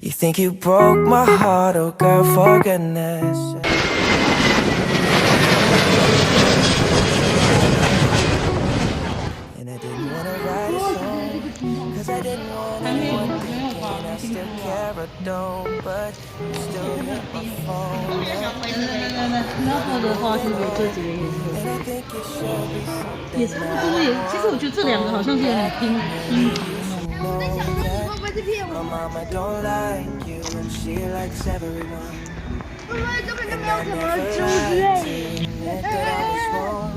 You think you broke my heart, oh girl, for goodness sake. And I didn't wanna write a song, cause I didn't want anyone thinking I still care or don't. But you still hit my phone up. 那他的话是有这几个颜色， And I think it should be 也 something 差不多也。其实我觉得这两个好像是有点拼拼图那种。 My mama don't like you and she likes everyone. 根本就没有 I 什么 never 纠 lied 结。 to admit that I was wrong.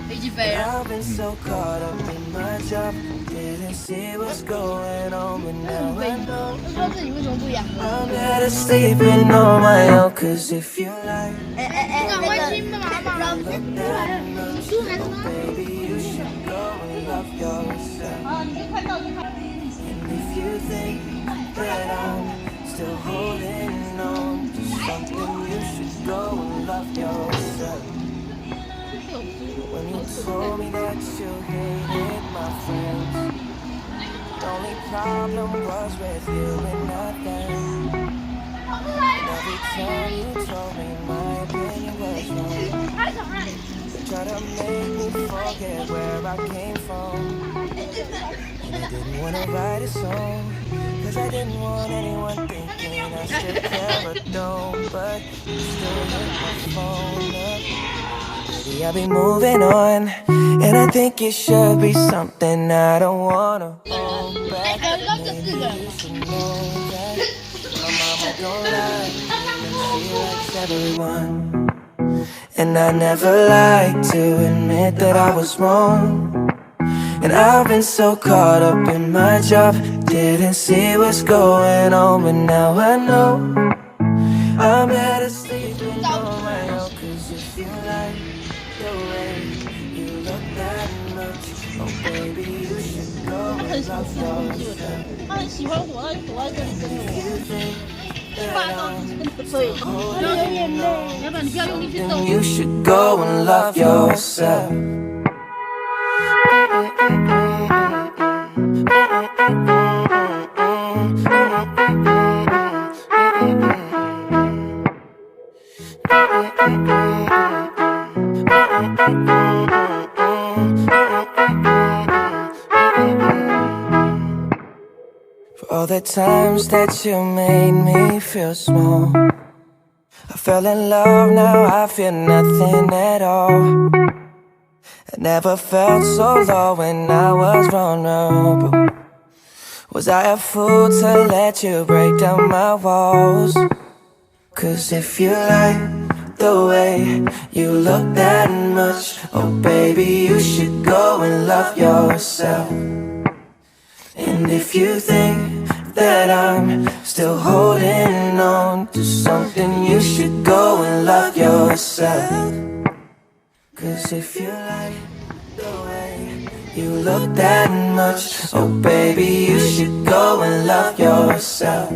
飞机飞了。 I've been so caught up in my job, didn't see what's going on, but now I know 说自己为什么不养了？ I'm better sleeping on my own. Cause if you like 赶快亲妈妈。 baby, you should go and love yourself. 啊，你就看到就看。 And if you think that I'm still holding on to something, you should go and love yourself. When you told me that you hated my friends, the only problem was with you and not them. And every time you told me my opinion was wrong, you tried to make me forget where I came from. And I didn't wanna write a song, cause I didn't want anyone thinking I still care or don't. But you still hit my phone up. Maybe I'll be moving on, and I think it should be something I don't wanna hold back. Maybe you should know that my mama don't like me and she likes everyone. And I never like to admit that I was wrong. And I've been so caught up in my job, didn't see what's going on, but now I know I'm better sleeping on my own. Cause if you like the way you look that much, oh baby, you should go and love yourself. 他很喜欢我，他躲在这里跟着 If 我。 you think that I'm 所以， holding 有点累，要不然你不要用力去 then 动。 you should go and love yourself. For all the times that you made me feel small, I fell in love, now I feel nothing at all. I never felt so low when I was vulnerable. Was I a fool to let you break down my walls? Cause if you like the way you look that much, oh baby, you should go and love yourself. And if you think that I'm still holding on to something, you should go and love yourself. Cause if you like the way you look that much, oh baby, you should go and love yourself.